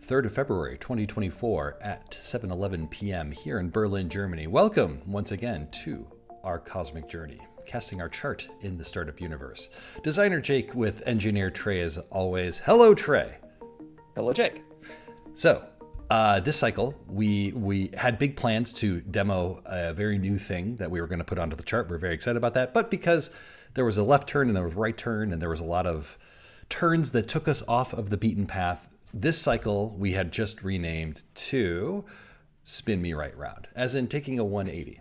3rd of February 2024 at 7:11 p.m. here in Berlin, Germany. Welcome once again to our cosmic journey, casting our chart in the startup universe. Designer Jake with engineer Trey as always. Hello, Trey. Hello, Jake. So, this cycle, we had big plans to demo a very new thing that we were going to put onto the chart. We're very excited about that. But because there was a left turn and there was a right turn and there was a lot of turns that took us off of the beaten path, this cycle we had just renamed to Spin Me Right Round, as in taking a 180.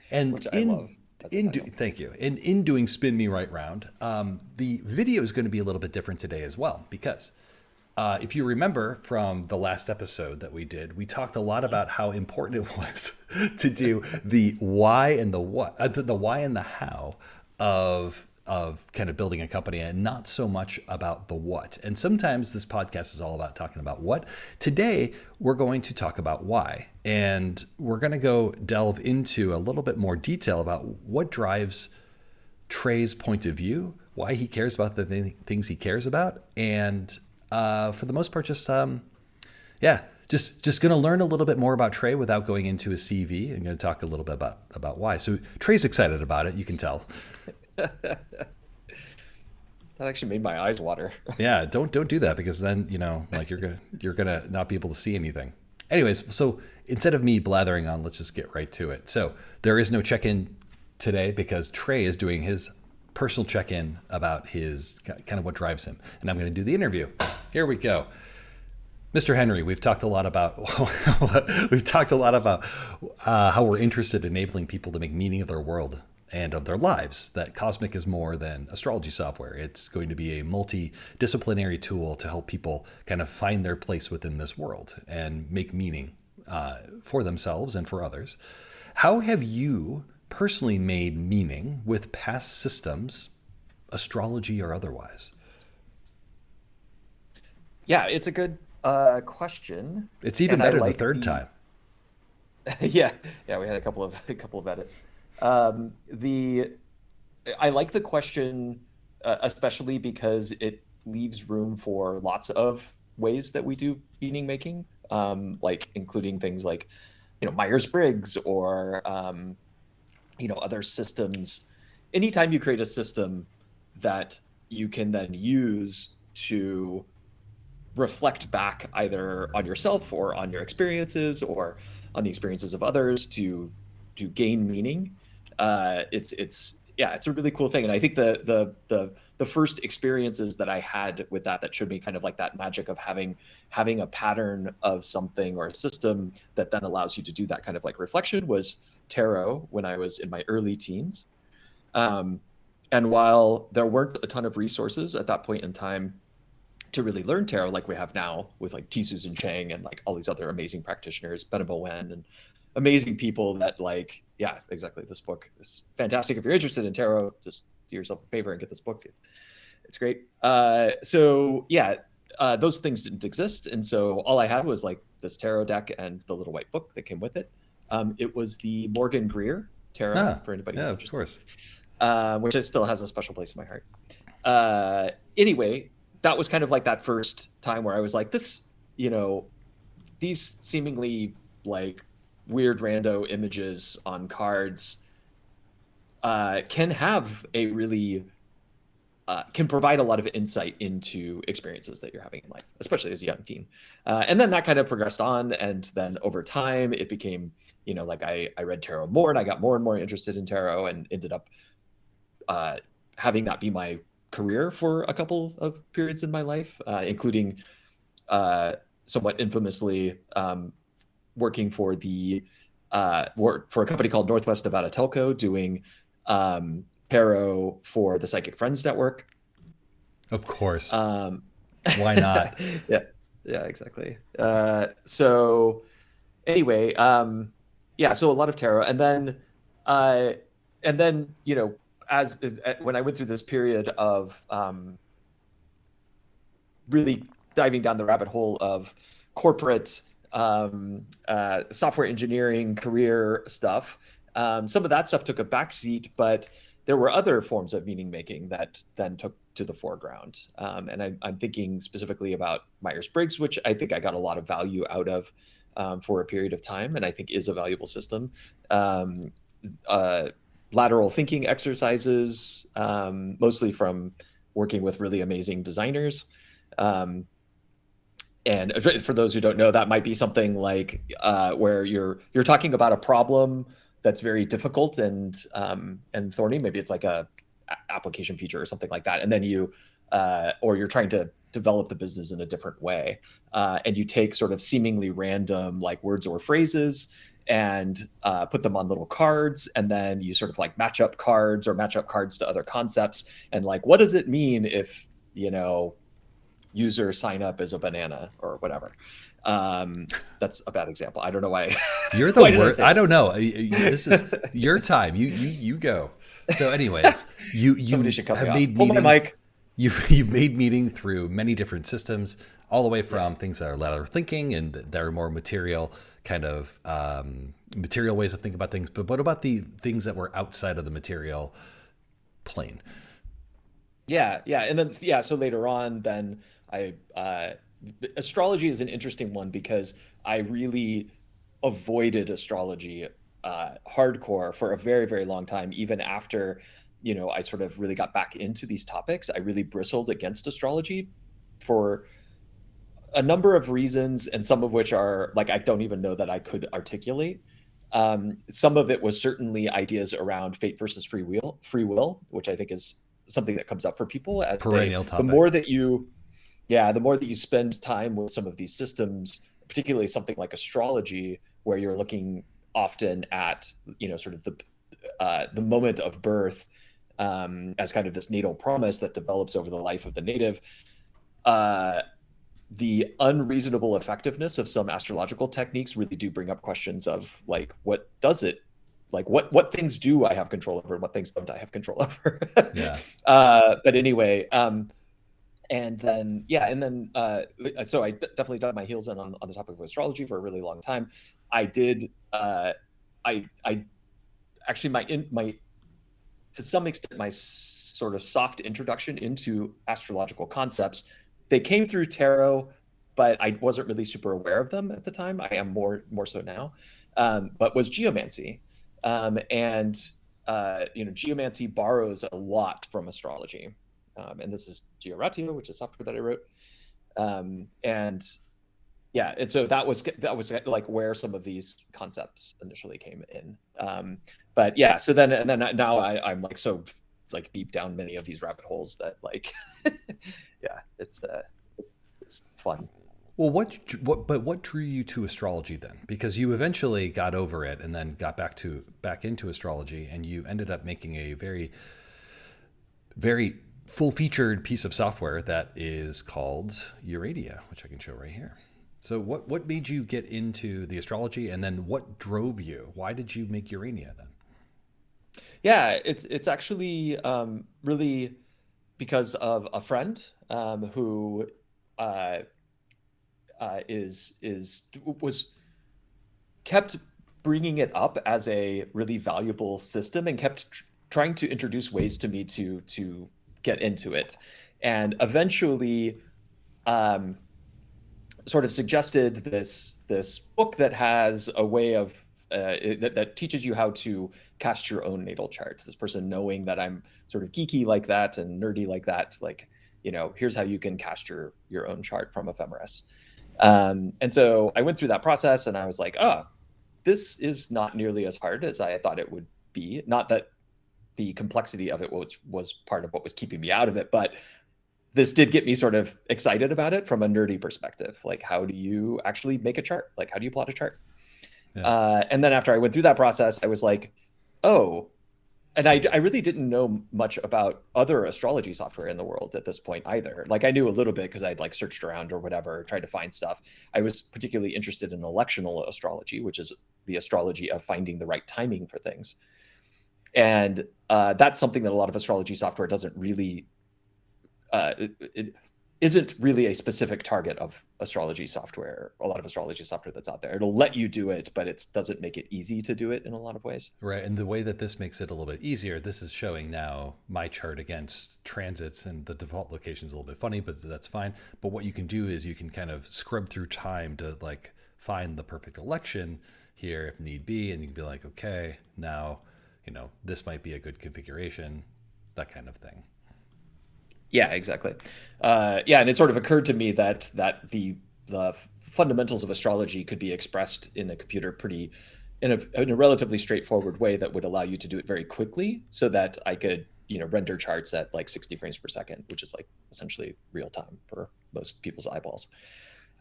And Which I love. thank you. And in doing Spin Me Right Round, the video is going to be a little bit different today as well, because if you remember from the last episode that we did, we talked a lot about how important it was to do the why and the what, the why and the how of kind of building a company, and not so much about the what. And sometimes this podcast is all about talking about what. Today, we're going to talk about why. And we're going to go delve into a little bit more detail about what drives Trey's point of view, why he cares about the things he cares about. And for the most part, just going to learn a little bit more about Trey without going into his CV, and going to talk a little bit about why. So Trey's excited about it, you can tell. That actually made my eyes water. Yeah, don't do that, because then you're gonna not be able to see anything. Anyways, so instead of me blathering on, let's just get right to it. So there is no check-in today because Trey is doing his personal check-in about his kind of what drives him, and I'm going to do the interview. Here we go. Mr. Henry, we've talked a lot about how we're interested in enabling people to make meaning of their world and of their lives. That Cosmic is more than astrology software. It's going to be a multidisciplinary tool to help people kind of find their place within this world and make meaning for themselves and for others. How have you personally made meaning with past systems, astrology or otherwise? Yeah, it's a good question. It's even better the third time. Yeah, we had a couple of edits. I like the question, especially because it leaves room for lots of ways that we do meaning making, like including things like, Myers-Briggs or other systems. Anytime you create a system that you can then use to reflect back either on yourself or on your experiences or on the experiences of others to gain meaning, it's a really cool thing. And I think the first experiences that I had with that showed me kind of like that magic of having a pattern of something or a system that then allows you to do that kind of like reflection was tarot when I was in my early teens. And while there weren't a ton of resources at that point in time to really learn tarot like we have now with like typhus and Chang and like all these other amazing practitioners, Wen, and amazing people that like, yeah, exactly. This book is fantastic. If you're interested in tarot, just do yourself a favor and get this book. It's great. Those things didn't exist. And so all I had was like this tarot deck and the little white book that came with it. It was the Morgan Greer tarot for anybody who's interested. Of course. Which still has a special place in my heart. Anyway, that was kind of like that first time where I was like, this, these seemingly like weird rando images on cards can have a really can provide a lot of insight into experiences that you're having in life, especially as a young teen. And then that kind of progressed on, and then over time it became, like I read tarot more and I got more and more interested in tarot and ended up having that be my career for a couple of periods in my life, including somewhat infamously working for for a company called Northwest Nevada Telco, doing tarot for the Psychic Friends Network. Of course. Why not? Yeah, exactly. So anyway, so a lot of tarot, and then as when I went through this period of really diving down the rabbit hole of corporate software engineering career stuff, some of that stuff took a backseat, but there were other forms of meaning making that then took to the foreground. And I'm thinking specifically about Myers-Briggs, which I think I got a lot of value out of for a period of time, and I think is a valuable system. Lateral thinking exercises, mostly from working with really amazing designers. And for those who don't know, that might be something like where you're talking about a problem that's very difficult and thorny. Maybe it's like a application feature or something like that, and then or you're trying to develop the business in a different way, and you take sort of seemingly random like words or phrases and put them on little cards, and then you sort of like match up cards to other concepts, and like, what does it mean if, user sign up as a banana or whatever. That's a bad example. I don't know why. You're the worst. I don't know. This is your time. You go. So anyways, you have made meaning. You've made meaning through many different systems, all the way from things that are lateral thinking and that are more material kind of material ways of thinking about things. But what about the things that were outside of the material plane? Yeah. And then, so later on, then astrology is an interesting one because I really avoided astrology hardcore for a very, very long time. Even after, I sort of really got back into these topics, I really bristled against astrology for a number of reasons, and some of which are like, I don't even know that I could articulate. Some of it was certainly ideas around fate versus free will, which I think is something that comes up for people as perennial topic. The more that you spend time with some of these systems, particularly something like astrology, where you're looking often at, sort of the moment of birth as kind of this natal promise that develops over the life of the native. The unreasonable effectiveness of some astrological techniques really do bring up questions of like, what does it, like what things do I have control over and what things don't I have control over? Yeah. But anyway, so I definitely dug my heels in on the topic of astrology for a really long time. I did, I actually, to some extent, my sort of soft introduction into astrological concepts, they came through tarot, but I wasn't really super aware of them at the time. I am more so now, but was geomancy. Geomancy borrows a lot from astrology. And this is GeoRatio, which is software that I wrote. And so that was like where some of these concepts initially came in. So then now I'm like so like deep down many of these rabbit holes that like, it's fun. Well, what drew you to astrology then? Because you eventually got over it and then got back into astrology, and you ended up making a very, very full-featured piece of software that is called Urania, which I can show right here. So what made you get into the astrology, and then what drove you? Why did you make Urania then? Yeah, it's actually really because of a friend who was kept bringing it up as a really valuable system and kept trying to introduce ways to me to get into it, and eventually sort of suggested this book that has a way of that teaches you how to cast your own natal chart. This person, knowing that I'm sort of geeky like that and nerdy like that, like, here's how you can cast your own chart from ephemeris. And so I went through that process, and I was like, this is not nearly as hard as I thought it would be. Not that the complexity of it was part of what was keeping me out of it, but this did get me sort of excited about it from a nerdy perspective. Like, how do you actually make a chart? Like, how do you plot a chart? Yeah. And then after I went through that process, I was like, oh, and I really didn't know much about other astrology software in the world at this point either. Like, I knew a little bit because I'd like searched around or whatever, tried to find stuff. I was particularly interested in electional astrology, which is the astrology of finding the right timing for things. And that's something that a lot of astrology software doesn't really, isn't really a specific target of astrology software, a lot of astrology software that's out there. It'll let you do it, but it doesn't make it easy to do it in a lot of ways. Right. And the way that this makes it a little bit easier, this is showing now my chart against transits, and the default location is a little bit funny, but that's fine. But what you can do is you can kind of scrub through time to like find the perfect election here if need be. And you can be like, okay, now, this might be a good configuration, that kind of thing. Yeah, exactly. Yeah, and it sort of occurred to me that the fundamentals of astrology could be expressed in a computer pretty in a relatively straightforward way that would allow you to do it very quickly, so that I could render charts at like 60 frames per second, which is like essentially real time for most people's eyeballs.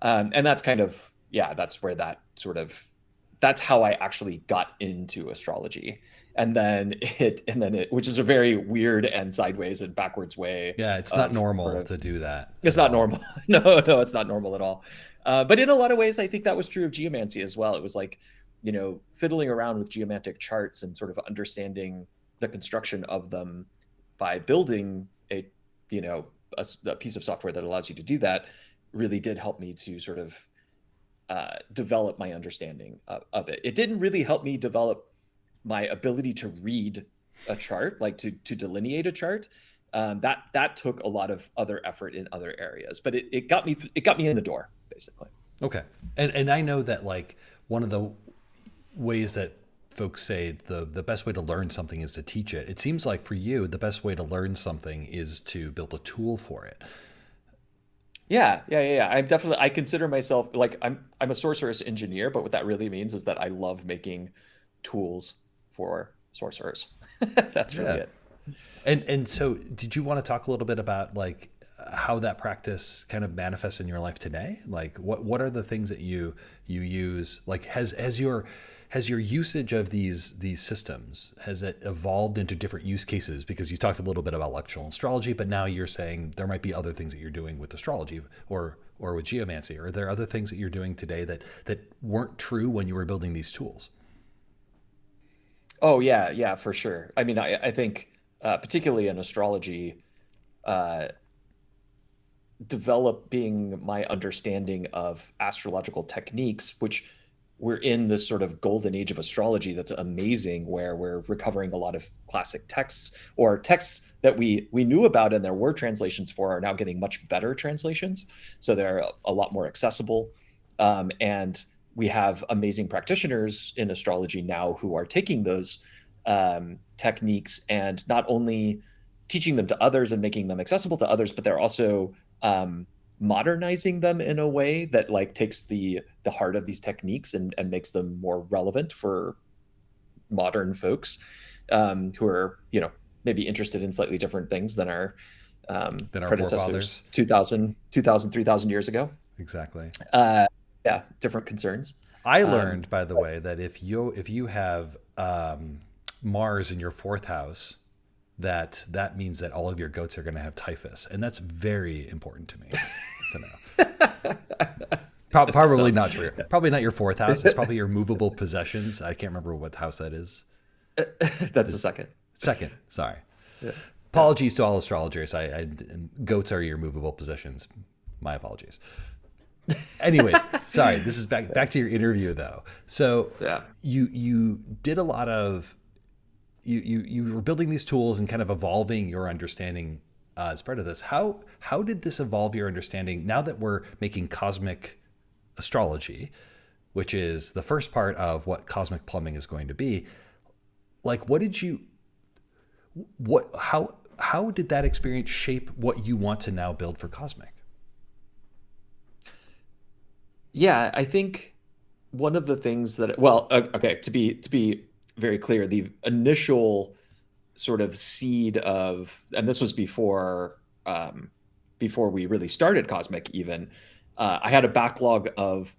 And that's kind of that's where that's how I actually got into astrology. And then it, which is a very weird and sideways and backwards way Yeah, it's not of normal to do that it's at not all. normal. No, it's not normal at all. But in a lot of ways, I think that was true of geomancy as well. It was like, fiddling around with geomantic charts and sort of understanding the construction of them by building you know, a piece of software that allows you to do that really did help me to sort of develop my understanding of it. It didn't really help me develop my ability to read a chart, like to delineate a chart. That took a lot of other effort in other areas, but it got me it got me in the door basically. Okay. And I know that like one of the ways that folks say the best way to learn something is to teach it. It seems like for you, the best way to learn something is to build a tool for it. Yeah. I consider myself like I'm a sorceress engineer, but what that really means is that I love making tools for sorcerers. That's really Yeah. it. And so did you want to talk a little bit about like how that practice kind of manifests in your life today? Like what are the things that you use? Like has your usage of these systems, has it evolved into different use cases? Because you talked a little bit about electoral astrology, but now you're saying there might be other things that you're doing with astrology or with geomancy. Are there other things that you're doing today that weren't true when you were building these tools? Oh yeah, for sure. I mean, I think particularly in astrology, uh, developing my understanding of astrological techniques, which we're in this sort of golden age of astrology that's amazing, where we're recovering a lot of classic texts or texts that we knew about and there were translations for are now getting much better translations. So they're a lot more accessible. And we have amazing practitioners in astrology now who are taking those techniques and not only teaching them to others and making them accessible to others, but they're also um, modernizing them in a way that like takes the heart of these techniques and makes them more relevant for modern folks who are maybe interested in slightly different things than our Than our predecessors forefathers? 3,000 years ago. Exactly. uh, yeah, different concerns. I um, learned, by the way, that if you have Mars in your fourth house, that means that all of your goats are going to have typhus, and that's very important to me to know. Probably not true. Probably not your fourth house. It's probably your movable possessions. I can't remember what house that is. that's the second. Second, sorry. Yeah. Apologies to all astrologers. Goats are your movable possessions. My apologies. Anyways, sorry. This is back to your interview though. So Yeah. you did a lot of you were building these tools and kind of evolving your understanding as part of this. How did this evolve your understanding now that we're making cosmic astrology, which is the first part of what cosmic plumbing is going to be? Like, how did that experience shape what you want to now build for cosmic? Yeah, I think one of the things that well, okay, to be very clear, the initial sort of seed of, and this was before we really started Cosmic even, I had a backlog of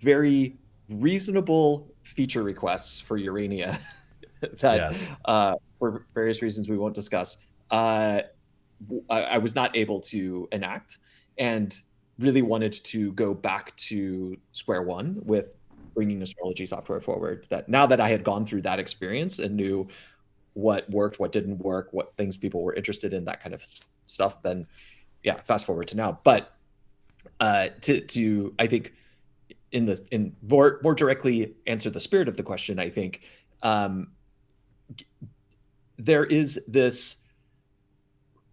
very reasonable feature requests for Urania that Yes. for various reasons we won't discuss. Uh, I was not able to enact, and really wanted to go back to square one with bringing astrology software forward. That now that I had gone through that experience and knew what worked, what didn't work, what things people were interested in, that kind of stuff, then yeah, fast forward to now. But to I think in more directly answer the spirit of the question, I think um, there is this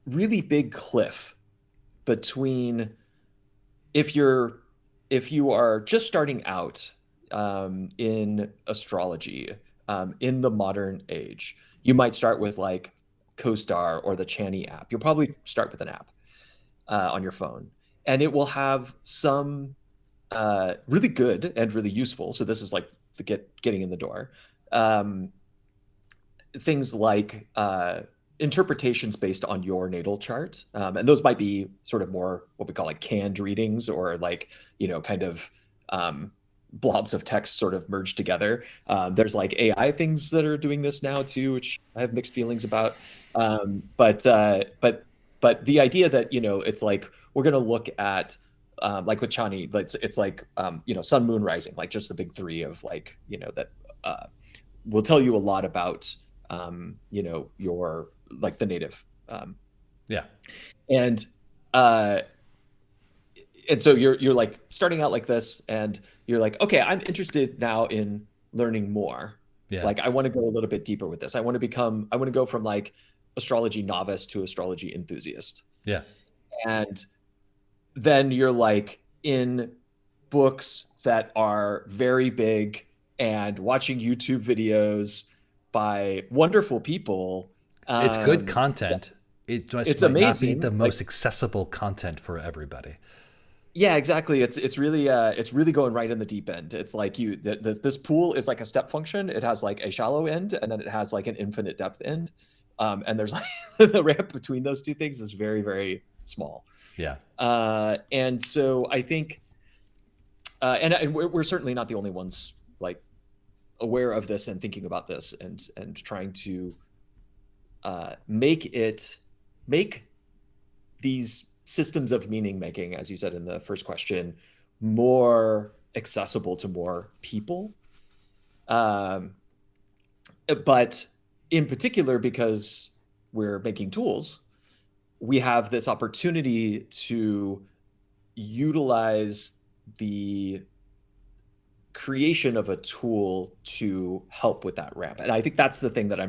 really big cliff between if you are just starting out in astrology in the modern age, you might start with like CoStar or the Chani app. You'll probably start with an app on your phone, and it will have some really good and really useful. So this is like the getting in the door. Um, Things like interpretations based on your natal chart, and those might be sort of more what we call like canned readings, or like kind of um, blobs of text sort of merged together. There's like AI things that are doing this now too, which I have mixed feelings about. But the idea that it's like we're going to look at like with Chani, it's like sun, moon, rising, like just the big three of like that will tell you a lot about your like the native. Yeah. And uh, and so you're like starting out like this, and you're like, okay, I'm interested now in learning more. Yeah. Like I want to go a little bit deeper with this. I want to go from like astrology novice to astrology enthusiast. Yeah. And then you're like in books that are very big and watching YouTube videos by wonderful people. It's good Um, content. It just it's might not be amazing. the Like, most accessible content for everybody. yeah, exactly. It's really going right in the deep end. It's like this pool is like a step function. It has like a shallow end, and then it has like an infinite depth end. And there's like the ramp between those two things is very, very small. Yeah. And so I think and we're certainly not the only ones like aware of this and thinking about this and trying to make these systems of meaning making, as you said in the first question, more accessible to more people. Um, but in particular, because we're making tools, we have this opportunity to utilize the creation of a tool to help with that ramp. And I think that's the thing that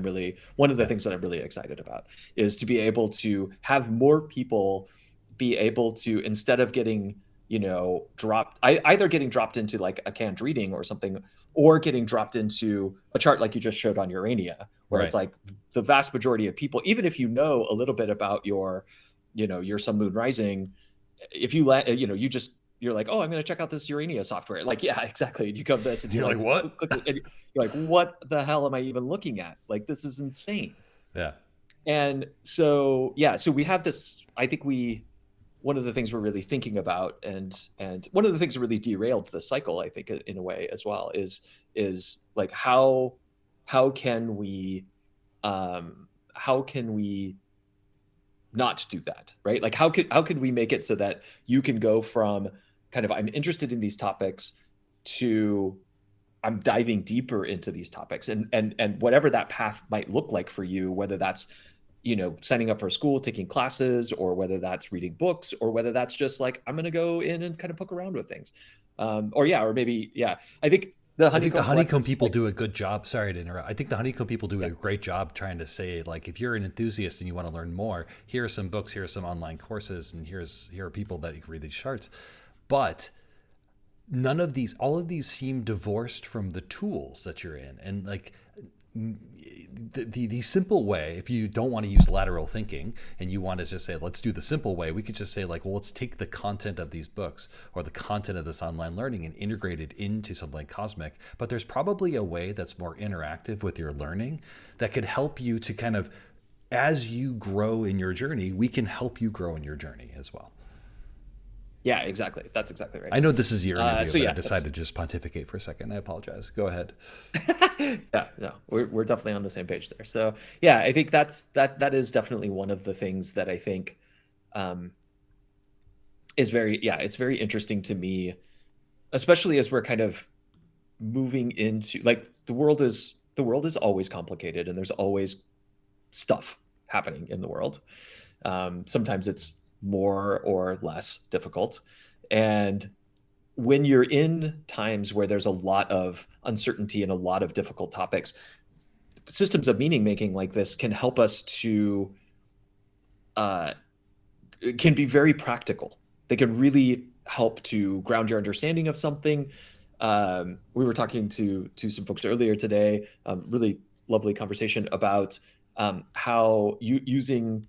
one of the Yeah. things that I'm really excited about, is to be able to have more people be able to, instead of getting, either getting dropped into like a canned reading or something, or getting dropped into a chart like you just showed on Urania, where it's Right. like the vast majority of people, even if you know a little bit about your sun, moon, rising, if you let you're like, oh, I'm going to check out this Urania software. Like, yeah, exactly. And you come to this and You're you're like, like, what? click, click, and you're like, what the hell am I even looking at? Like, this is insane. Yeah. And so, yeah, so we have this, I think one of the things we're really thinking about, and one of the things that really derailed the cycle, I think, in a way as well, is like, how can we, how can we not do that, right? Like how could we make it so that you can go from kind of I'm interested in these topics to I'm diving deeper into these topics, and whatever that path might look like for you, whether that's signing up for school, taking classes, or whether that's reading books, or whether that's just like I'm going to go in and kind of poke around with things, or yeah, or maybe yeah. I think the I think the Honeycomb Honeycomb Collective, people like, do a good job. Sorry to interrupt. I think the Honeycomb people do yeah, a great job trying to say, like, if you're an enthusiast and you want to learn more, here are some books, here are some online courses, and here are people that you can read these charts. But all of these seem divorced from the tools that you're in. And like the simple way, if you don't want to use lateral thinking and you want to just say, let's do the simple way, we could just say like, well, let's take the content of these books or the content of this online learning and integrate it into something like Cosmic. But there's probably a way that's more interactive with your learning that could help you to kind of, as you grow in your journey, we can help you grow in your journey as well. yeah, exactly. That's exactly right. I know this is your interview, So but I yeah, decided that's to just pontificate for a second. I apologize. Go ahead. yeah, no, we're definitely on the same page there. So yeah, I think that is definitely one of the things that I think um, is it's very interesting to me, especially as we're kind of moving into like the world is always complicated, and there's always stuff happening in the world. Sometimes it's more or less difficult. And when you're in times where there's a lot of uncertainty and a lot of difficult topics, systems of meaning making like this can help us to can be very practical. They can really help to ground your understanding of something. We were talking to some folks earlier today, really lovely conversation about how using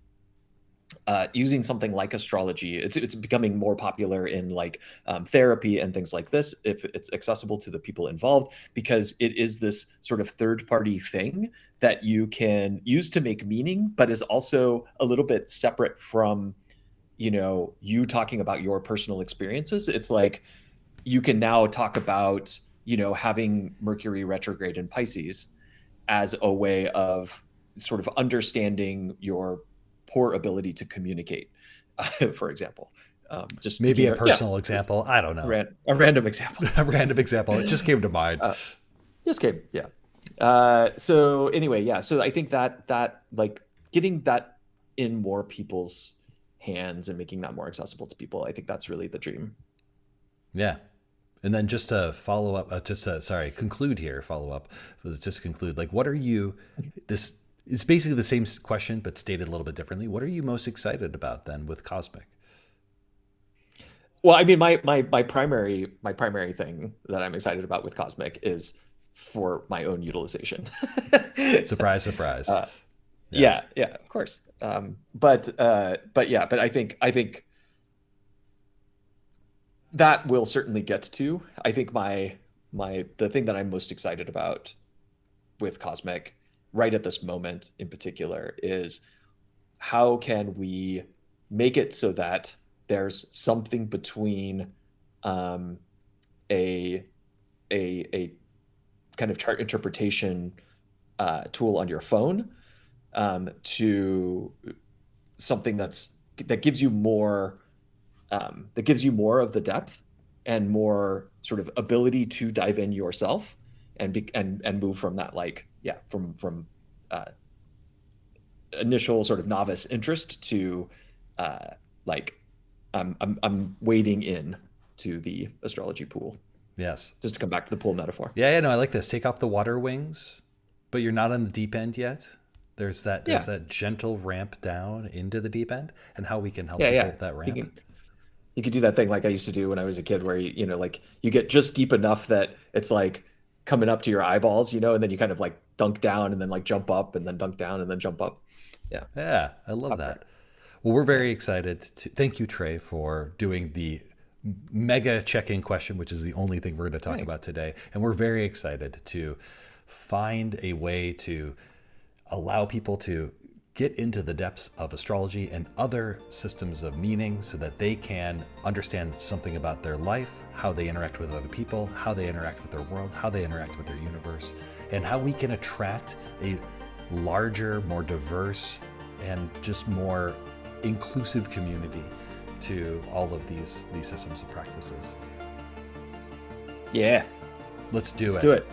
something like astrology, it's becoming more popular in like therapy and things like this, if it's accessible to the people involved, because it is this sort of third party thing that you can use to make meaning, but is also a little bit separate from, you talking about your personal experiences. It's like you can now talk about, having Mercury retrograde in Pisces as a way of sort of understanding your poor ability to communicate, for example. Just Maybe a speaking, personal example. I don't know. a random example. A random example. It just came to mind. Just came, yeah. So anyway, yeah. So I think that like getting that in more people's hands and making that more accessible to people, I think that's really the dream. Yeah. And then just to follow up, conclude here, just conclude, like, what are you, it's basically the same question, but stated a little bit differently. What are you most excited about then with Cosmic? Well, I mean, my primary thing that I'm excited about with Cosmic is for my own utilization. Surprise, surprise. Yes. Yeah, of course. But I think that will certainly get to. I think the thing that I'm most excited about with Cosmic right at this moment in particular is how can we make it so that there's something between a kind of chart interpretation tool on your phone to something that gives you more of the depth and more sort of ability to dive in yourself and move from that, like, from initial sort of novice interest to like I'm wading in to the astrology pool. Yes. Just to come back to the pool metaphor. Yeah, no, I like this. Take off the water wings, but you're not on the deep end yet. There's that gentle ramp down into the deep end, and how we can help people with that ramp. You could do that thing like I used to do when I was a kid, where like you get just deep enough that it's like coming up to your eyeballs, and then you kind of like dunk down and then like jump up and then dunk down and then jump up. Yeah. Yeah, I love that. There. Well, we're very excited to thank you, Trey, for doing the mega check-in question, which is the only thing we're going to talk about today. And we're very excited to find a way to allow people to get into the depths of astrology and other systems of meaning so that they can understand something about their life, how they interact with other people, how they interact with their world, how they interact with their universe, and how we can attract a larger, more diverse, and just more inclusive community to all of these systems and practices. Yeah. Let's do it. Let's do it.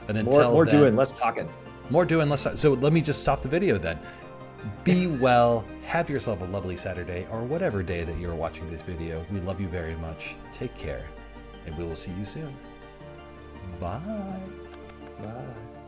And until more then, doing, less talking. More doing, less talking. So let me just stop the video then. Be well, have yourself a lovely Saturday or whatever day that you're watching this video. We love you very much. Take care, and we will see you soon. Bye. Bye.